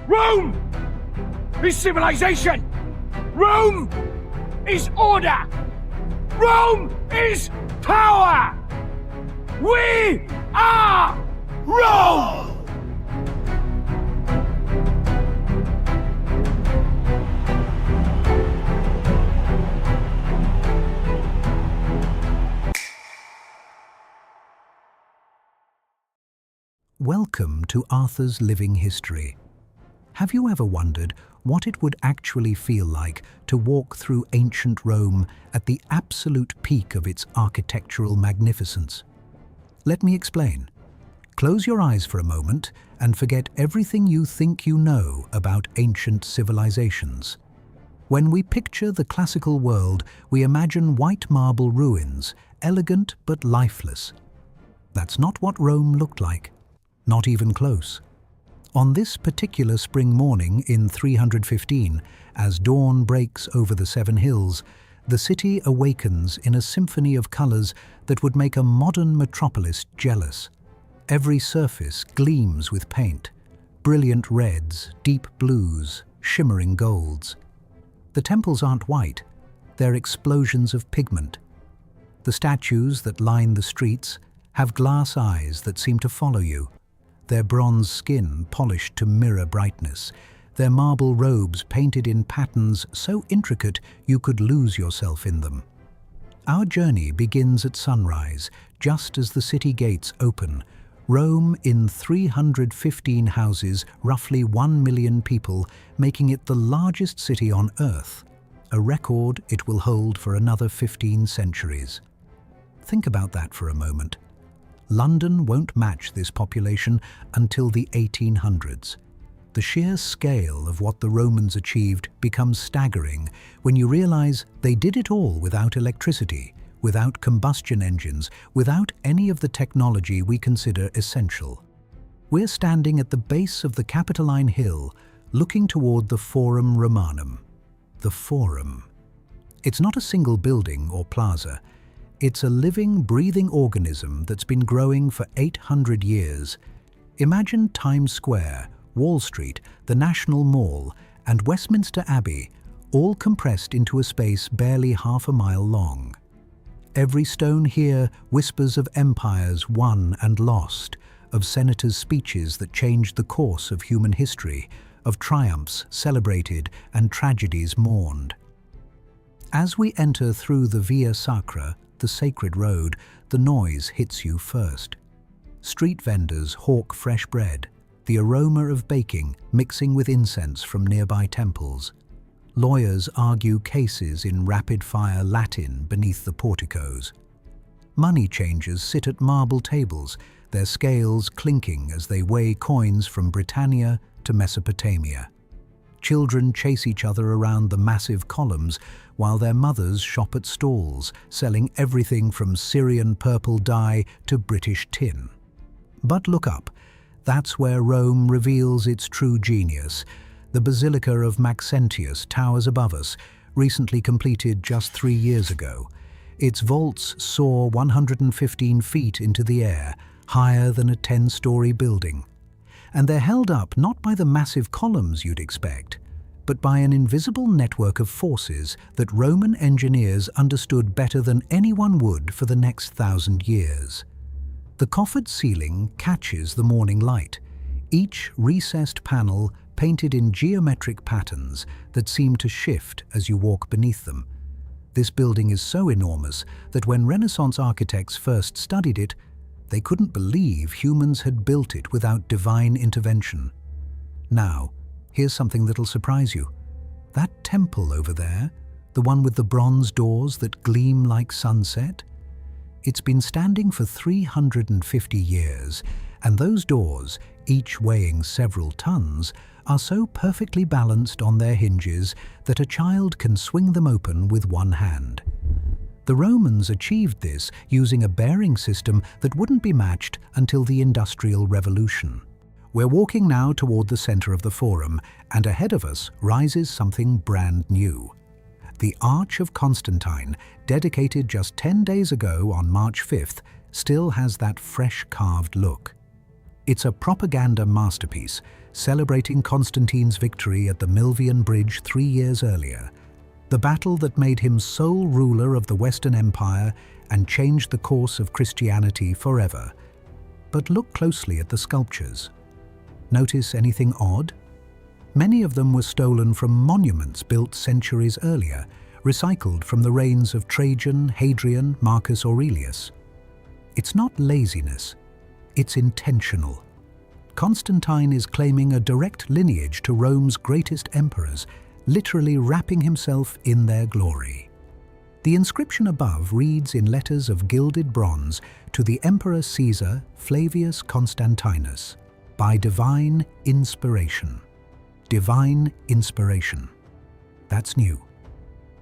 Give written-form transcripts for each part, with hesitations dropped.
Rome is civilization! Rome is order! Rome is power! We are Rome! Welcome to Arthur's Living History. Have you ever wondered what it would actually feel like to walk through ancient Rome at the absolute peak of its architectural magnificence? Let me explain. Close your eyes for a moment and forget everything you think you know about ancient civilizations. When we picture the classical world, we imagine white marble ruins, elegant but lifeless. That's not what Rome looked like. Not even close. On this particular spring morning in 315, as dawn breaks over the seven hills, the city awakens in a symphony of colors that would make a modern metropolis jealous. Every surface gleams with paint, brilliant reds, deep blues, shimmering golds. The temples aren't white, they're explosions of pigment. The statues that line the streets have glass eyes that seem to follow you, their bronze skin polished to mirror brightness, their marble robes painted in patterns so intricate you could lose yourself in them. Our journey begins at sunrise, just as the city gates open. Rome in 315 houses roughly 1 million people, making it the largest city on Earth, a record it will hold for another 15 centuries. Think about that for a moment. London won't match this population until the 1800s. The sheer scale of what the Romans achieved becomes staggering when you realize they did it all without electricity, without combustion engines, without any of the technology we consider essential. We're standing at the base of the Palatine Hill, looking toward the Forum Romanum. The Forum. It's not a single building or plaza. It's a living, breathing organism that's been growing for 800 years. Imagine Times Square, Wall Street, the National Mall, and Westminster Abbey, all compressed into a space barely half a mile long. Every stone here whispers of empires won and lost, of senators' speeches that changed the course of human history, of triumphs celebrated and tragedies mourned. As we enter through the Via Sacra, the sacred road, the noise hits you first. Street vendors hawk fresh bread, the aroma of baking mixing with incense from nearby temples. Lawyers argue cases in rapid-fire Latin beneath the porticos. Money changers sit at marble tables, their scales clinking as they weigh coins from Britannia to Mesopotamia. Children chase each other around the massive columns while their mothers shop at stalls, selling everything from Syrian purple dye to British tin. But look up. That's where Rome reveals its true genius. The Basilica of Maxentius towers above us, recently completed just 3 years ago. Its vaults soar 115 feet into the air, higher than a 10-story building. And they're held up not by the massive columns you'd expect, but by an invisible network of forces that Roman engineers understood better than anyone would for the next 1,000 years. The coffered ceiling catches the morning light, each recessed panel painted in geometric patterns that seem to shift as you walk beneath them. This building is so enormous that when Renaissance architects first studied it, they couldn't believe humans had built it without divine intervention. Now, here's something that'll surprise you. That temple over there, the one with the bronze doors that gleam like sunset, it's been standing for 350 years, and those doors, each weighing several tons, are so perfectly balanced on their hinges that a child can swing them open with one hand. The Romans achieved this using a bearing system that wouldn't be matched until the Industrial Revolution. We're walking now toward the center of the Forum, and ahead of us rises something brand new. The Arch of Constantine, dedicated just 10 days ago on March 5th, still has that fresh carved look. It's a propaganda masterpiece, celebrating Constantine's victory at the Milvian Bridge 3 years earlier, the battle that made him sole ruler of the Western Empire and changed the course of Christianity forever. But look closely at the sculptures. Notice anything odd? Many of them were stolen from monuments built centuries earlier, recycled from the reigns of Trajan, Hadrian, Marcus Aurelius. It's not laziness, it's intentional. Constantine is claiming a direct lineage to Rome's greatest emperors, literally wrapping himself in their glory. The inscription above reads in letters of gilded bronze to the Emperor Caesar Flavius Constantinus, by divine inspiration. Divine inspiration. That's new.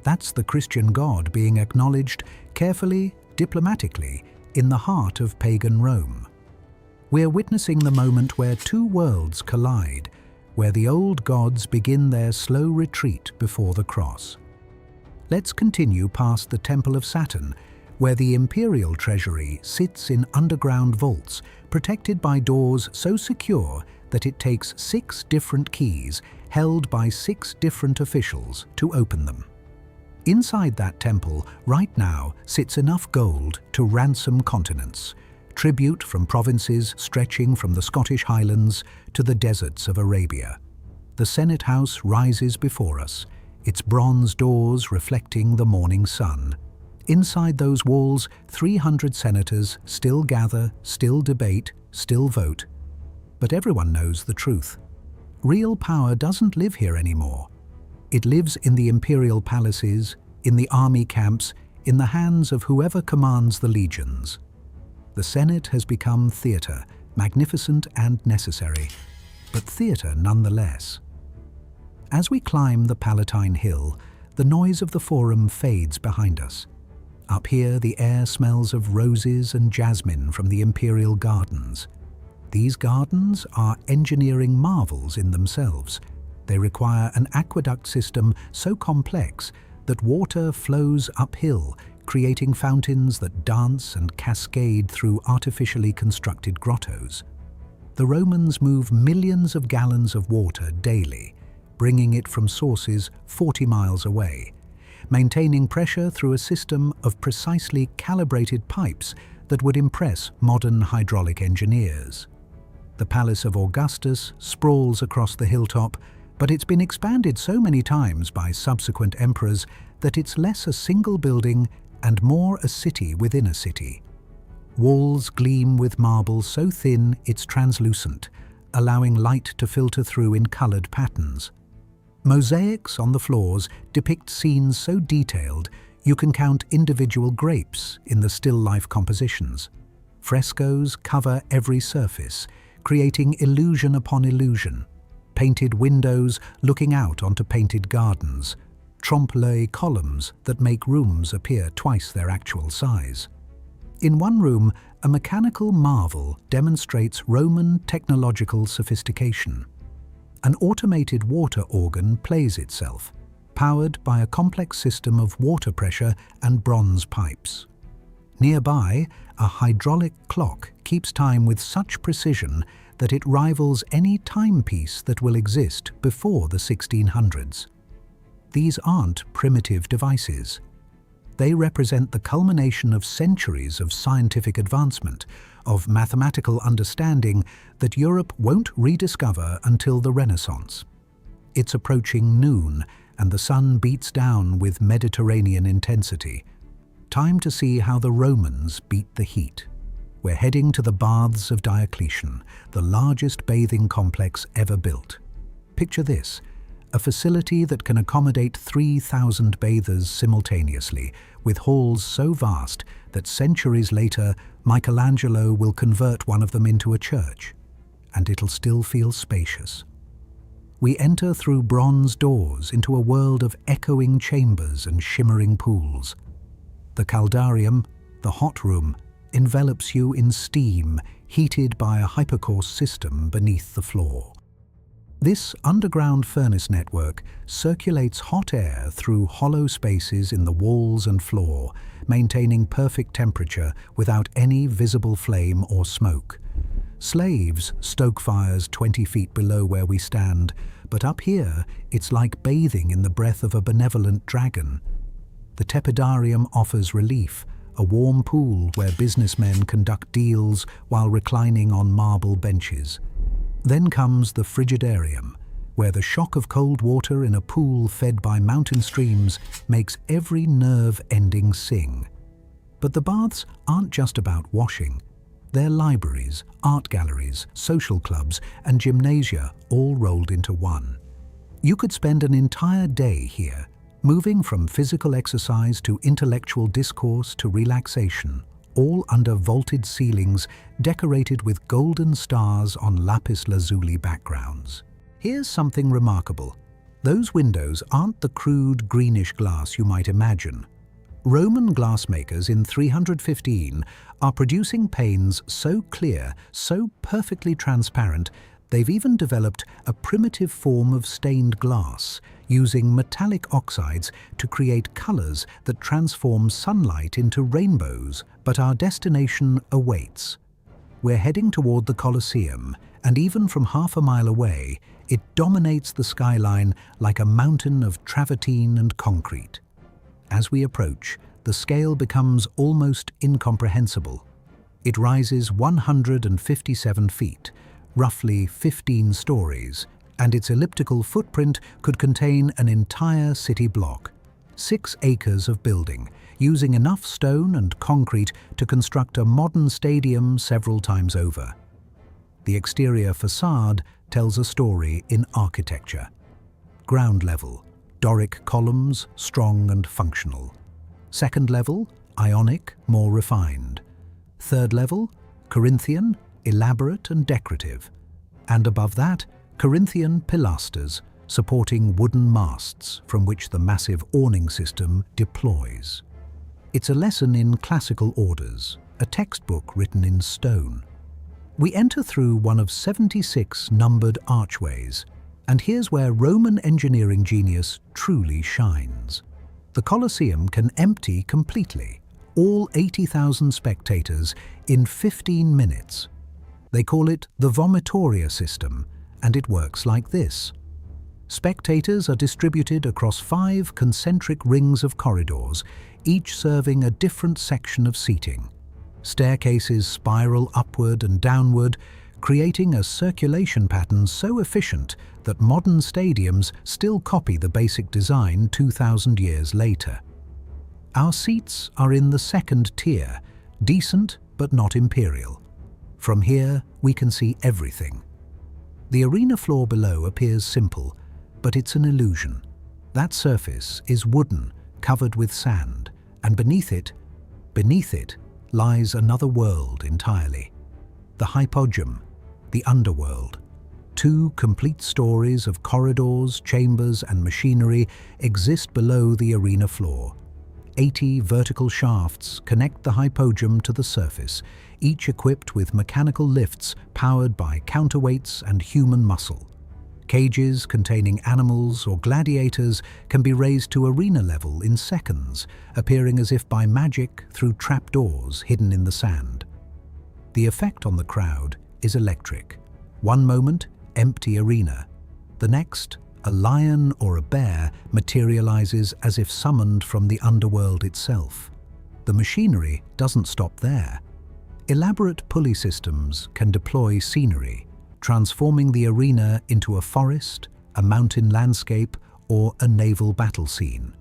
That's the Christian God being acknowledged carefully, diplomatically, in the heart of pagan Rome. We're witnessing the moment where two worlds collide, where the old gods begin their slow retreat before the cross. Let's continue past the Temple of Saturn, where the imperial treasury sits in underground vaults, protected by doors so secure that it takes 6 different keys, held by 6 different officials, to open them. Inside that temple, right now, sits enough gold to ransom continents, tribute from provinces stretching from the Scottish Highlands to the deserts of Arabia. The Senate House rises before us, its bronze doors reflecting the morning sun. Inside those walls, 300 senators still gather, still debate, still vote. But everyone knows the truth. Real power doesn't live here anymore. It lives in the imperial palaces, in the army camps, in the hands of whoever commands the legions. The Senate has become theatre, magnificent and necessary, but theatre nonetheless. As we climb the Palatine Hill, the noise of the Forum fades behind us. Up here, the air smells of roses and jasmine from the imperial gardens. These gardens are engineering marvels in themselves. They require an aqueduct system so complex that water flows uphill, creating fountains that dance and cascade through artificially constructed grottos. The Romans move millions of gallons of water daily, bringing it from sources 40 miles away, maintaining pressure through a system of precisely calibrated pipes that would impress modern hydraulic engineers. The Palace of Augustus sprawls across the hilltop, but it's been expanded so many times by subsequent emperors that it's less a single building and more a city within a city. Walls gleam with marble so thin it's translucent, allowing light to filter through in colored patterns. Mosaics on the floors depict scenes so detailed you can count individual grapes in the still life compositions. Frescoes cover every surface, creating illusion upon illusion. Painted windows looking out onto painted gardens. Trompe-l'oeil columns that make rooms appear twice their actual size. In one room, a mechanical marvel demonstrates Roman technological sophistication. An automated water organ plays itself, powered by a complex system of water pressure and bronze pipes. Nearby, a hydraulic clock keeps time with such precision that it rivals any timepiece that will exist before the 1600s. These aren't primitive devices. They represent the culmination of centuries of scientific advancement, of mathematical understanding that Europe won't rediscover until the Renaissance. It's approaching noon, and the sun beats down with Mediterranean intensity. Time to see how the Romans beat the heat. We're heading to the Baths of Diocletian, the largest bathing complex ever built. Picture this: a facility that can accommodate 3,000 bathers simultaneously, with halls so vast that centuries later Michelangelo will convert one of them into a church, and it'll still feel spacious. We enter through bronze doors into a world of echoing chambers and shimmering pools. The caldarium, the hot room, envelops you in steam heated by a hypercourse system beneath the floor. This underground furnace network circulates hot air through hollow spaces in the walls and floor, maintaining perfect temperature without any visible flame or smoke. Slaves stoke fires 20 feet below where we stand, but up here it's like bathing in the breath of a benevolent dragon. The tepidarium offers relief, a warm pool where businessmen conduct deals while reclining on marble benches. Then comes the frigidarium, where the shock of cold water in a pool fed by mountain streams makes every nerve ending sing. But the baths aren't just about washing. They're libraries, art galleries, social clubs, and gymnasia all rolled into one. You could spend an entire day here, moving from physical exercise to intellectual discourse to relaxation, all under vaulted ceilings decorated with golden stars on lapis lazuli backgrounds. Here's something remarkable. Those windows aren't the crude greenish glass you might imagine. Roman glassmakers in 315 are producing panes so clear, so perfectly transparent, they've even developed a primitive form of stained glass, using metallic oxides to create colors that transform sunlight into rainbows. But our destination awaits. We're heading toward the Colosseum, and even from half a mile away, it dominates the skyline like a mountain of travertine and concrete. As we approach, the scale becomes almost incomprehensible. It rises 157 feet, roughly 15 stories, and its elliptical footprint could contain an entire city block. 6 acres of building, using enough stone and concrete to construct a modern stadium several times over. The exterior facade tells a story in architecture. Ground level, Doric columns, strong and functional. Second level, Ionic, more refined. Third level, Corinthian, elaborate and decorative. And above that, Corinthian pilasters, supporting wooden masts from which the massive awning system deploys. It's a lesson in classical orders, a textbook written in stone. We enter through one of 76 numbered archways, and here's where Roman engineering genius truly shines. The Colosseum can empty completely, all 80,000 spectators, in 15 minutes. They call it the vomitoria system, and it works like this. Spectators are distributed across 5 concentric rings of corridors, each serving a different section of seating. Staircases spiral upward and downward, creating a circulation pattern so efficient that modern stadiums still copy the basic design 2,000 years later. Our seats are in the second tier, decent but not imperial. From here, we can see everything. The arena floor below appears simple, but it's an illusion. That surface is wooden, covered with sand, and beneath it, lies another world entirely. The hypogum, the underworld. 2 complete stories of corridors, chambers, and machinery exist below the arena floor. 80 vertical shafts connect the hypogum to the surface, each equipped with mechanical lifts powered by counterweights and human muscle. Cages containing animals or gladiators can be raised to arena level in seconds, appearing as if by magic through trapdoors hidden in the sand. The effect on the crowd is electric. One moment, empty arena. The next, a lion or a bear materializes as if summoned from the underworld itself. The machinery doesn't stop there. Elaborate pulley systems can deploy scenery, transforming the arena into a forest, a mountain landscape, or a naval battle scene.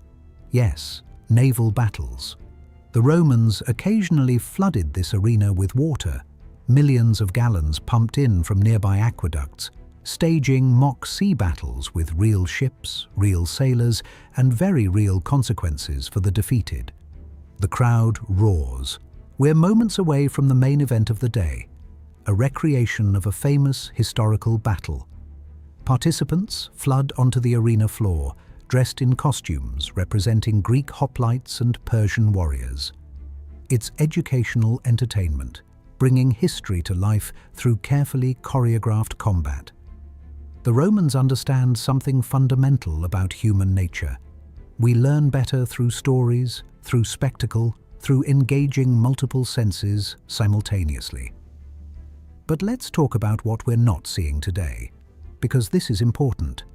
Yes, naval battles. The Romans occasionally flooded this arena with water, millions of gallons pumped in from nearby aqueducts, staging mock sea battles with real ships, real sailors, and very real consequences for the defeated. The crowd roars. We're moments away from the main event of the day, a recreation of a famous historical battle. Participants flood onto the arena floor, dressed in costumes representing Greek hoplites and Persian warriors. It's educational entertainment, bringing history to life through carefully choreographed combat. The Romans understand something fundamental about human nature. We learn better through stories, through spectacle, through engaging multiple senses simultaneously. But let's talk about what we're not seeing today, because this is important.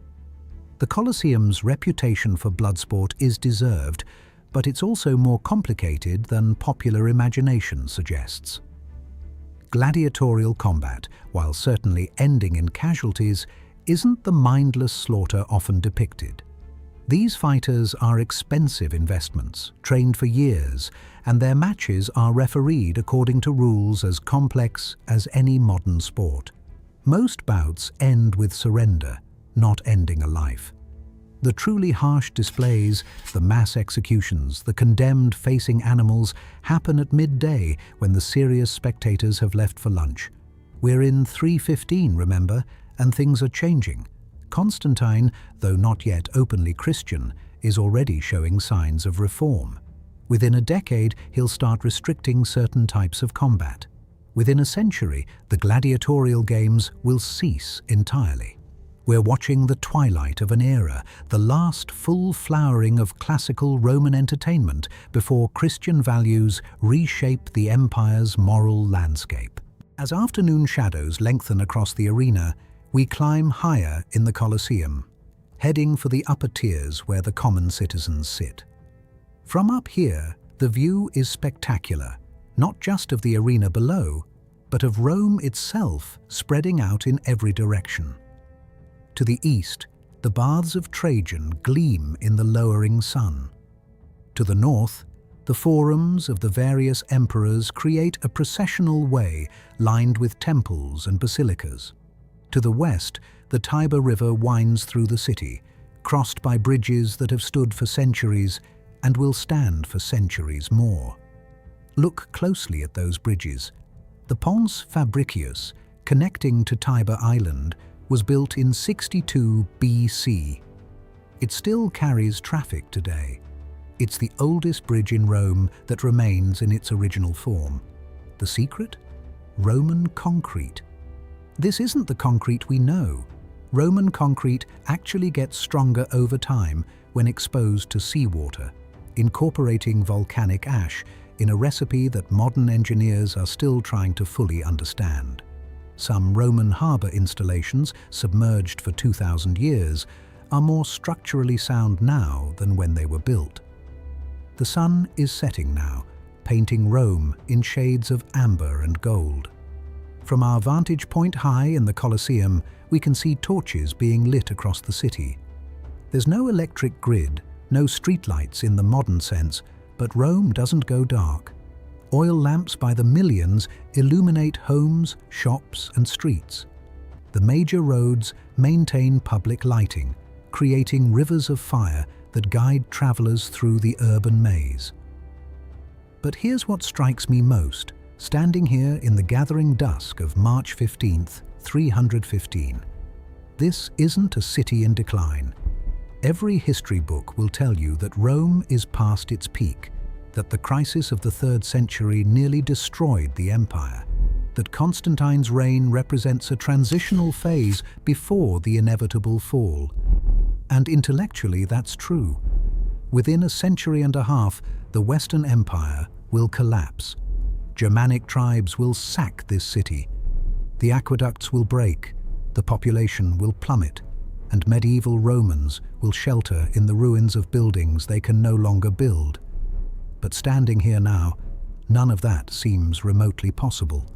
The Colosseum's reputation for bloodsport is deserved, but it's also more complicated than popular imagination suggests. Gladiatorial combat, while certainly ending in casualties, isn't the mindless slaughter often depicted. These fighters are expensive investments, trained for years, and their matches are refereed according to rules as complex as any modern sport. Most bouts end with surrender, not ending a life. The truly harsh displays, the mass executions, the condemned facing animals happen at midday when the serious spectators have left for lunch. We're in 315, remember, and things are changing. Constantine, though not yet openly Christian, is already showing signs of reform. Within a decade, he'll start restricting certain types of combat. Within a century, the gladiatorial games will cease entirely. We're watching the twilight of an era, the last full flowering of classical Roman entertainment before Christian values reshape the empire's moral landscape. As afternoon shadows lengthen across the arena, we climb higher in the Colosseum, heading for the upper tiers where the common citizens sit. From up here, the view is spectacular, not just of the arena below, but of Rome itself spreading out in every direction. To the east, the Baths of Trajan gleam in the lowering sun. To the north, the forums of the various emperors create a processional way lined with temples and basilicas. To the west, the Tiber River winds through the city, crossed by bridges that have stood for centuries and will stand for centuries more. Look closely at those bridges. The Pons Fabricius, connecting to Tiber Island, was built in 62 BC. It still carries traffic today. It's the oldest bridge in Rome that remains in its original form. The secret? Roman concrete. This isn't the concrete we know. Roman concrete actually gets stronger over time when exposed to seawater, incorporating volcanic ash in a recipe that modern engineers are still trying to fully understand. Some Roman harbour installations, submerged for 2,000 years, are more structurally sound now than when they were built. The sun is setting now, painting Rome in shades of amber and gold. From our vantage point high in the Colosseum, we can see torches being lit across the city. There's no electric grid, no streetlights in the modern sense, but Rome doesn't go dark. Oil lamps by the millions illuminate homes, shops, and streets. The major roads maintain public lighting, creating rivers of fire that guide travelers through the urban maze. But here's what strikes me most, standing here in the gathering dusk of March 15th, 315. This isn't a city in decline. Every history book will tell you that Rome is past its peak, that the crisis of the 3rd century nearly destroyed the empire, that Constantine's reign represents a transitional phase before the inevitable fall. And intellectually, that's true. Within a century and a half, the Western Empire will collapse. Germanic tribes will sack this city. The aqueducts will break, the population will plummet, and medieval Romans will shelter in the ruins of buildings they can no longer build. But standing here now, none of that seems remotely possible.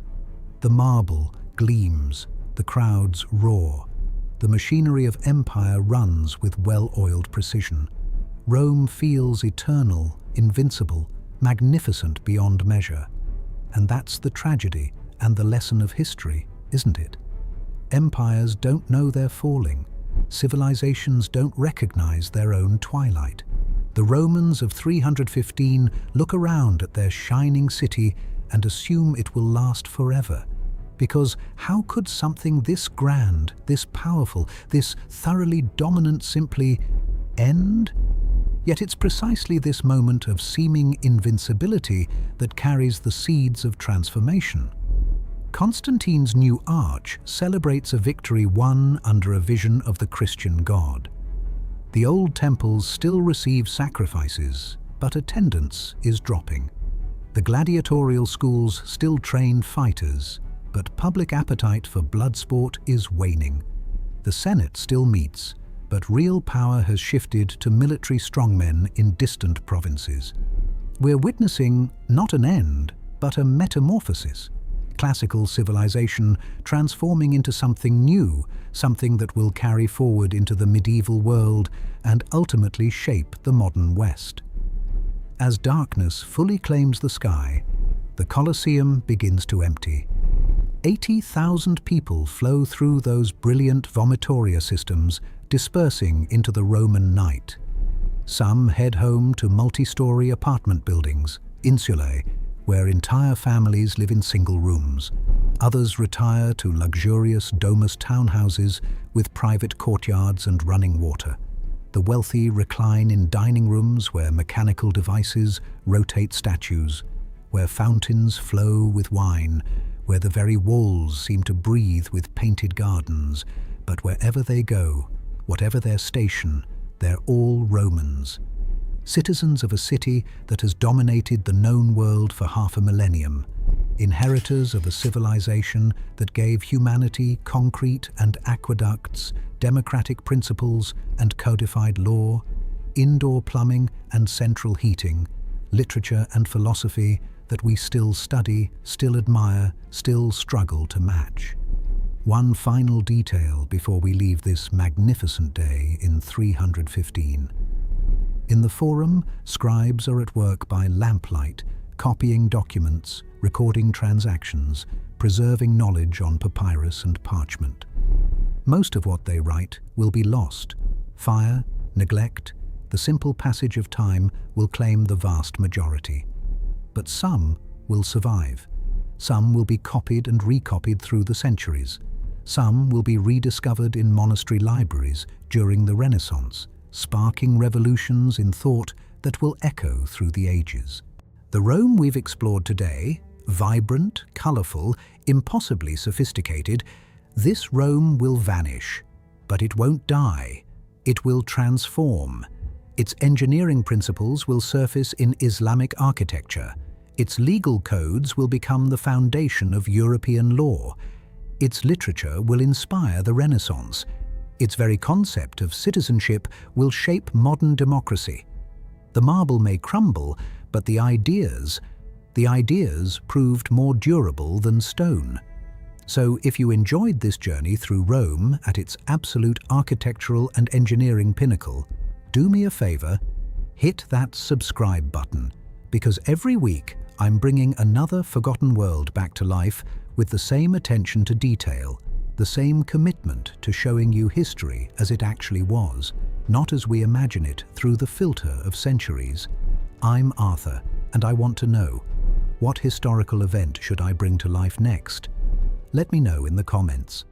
The marble gleams, the crowds roar. The machinery of empire runs with well-oiled precision. Rome feels eternal, invincible, magnificent beyond measure. And that's the tragedy and the lesson of history, isn't it? Empires don't know they're falling. Civilizations don't recognize their own twilight. The Romans of 315 look around at their shining city and assume it will last forever. Because how could something this grand, this powerful, this thoroughly dominant simply end? Yet it's precisely this moment of seeming invincibility that carries the seeds of transformation. Constantine's new arch celebrates a victory won under a vision of the Christian God. The old temples still receive sacrifices, but attendance is dropping. The gladiatorial schools still train fighters, but public appetite for blood sport is waning. The Senate still meets, but real power has shifted to military strongmen in distant provinces. We're witnessing not an end, but a metamorphosis. Classical civilization transforming into something new, something that will carry forward into the medieval world and ultimately shape the modern West. As darkness fully claims the sky, the Colosseum begins to empty. 80,000 people flow through those brilliant vomitoria systems, dispersing into the Roman night. Some head home to multi-story apartment buildings, insulae, where entire families live in single rooms. Others retire to luxurious domus townhouses with private courtyards and running water. The wealthy recline in dining rooms where mechanical devices rotate statues, where fountains flow with wine, where the very walls seem to breathe with painted gardens. But wherever they go, whatever their station, they're all Romans. Citizens of a city that has dominated the known world for half a millennium, inheritors of a civilization that gave humanity concrete and aqueducts, democratic principles and codified law, indoor plumbing and central heating, literature and philosophy that we still study, still admire, still struggle to match. One final detail before we leave this magnificent day in 315. In the Forum, scribes are at work by lamplight, copying documents, recording transactions, preserving knowledge on papyrus and parchment. Most of what they write will be lost. Fire, neglect, the simple passage of time will claim the vast majority. But some will survive. Some will be copied and recopied through the centuries. Some will be rediscovered in monastery libraries during the Renaissance, sparking revolutions in thought that will echo through the ages. The Rome we've explored today, vibrant, colorful, impossibly sophisticated, this Rome will vanish, but it won't die. It will transform. Its engineering principles will surface in Islamic architecture. Its legal codes will become the foundation of European law. Its literature will inspire the Renaissance. Its very concept of citizenship will shape modern democracy. The marble may crumble, but the ideas proved more durable than stone. So if you enjoyed this journey through Rome at its absolute architectural and engineering pinnacle, do me a favor, hit that subscribe button, because every week I'm bringing another forgotten world back to life with the same attention to detail, the same commitment to showing you history as it actually was, not as we imagine it through the filter of centuries. I'm Arthur, and I want to know, what historical event should I bring to life next? Let me know in the comments.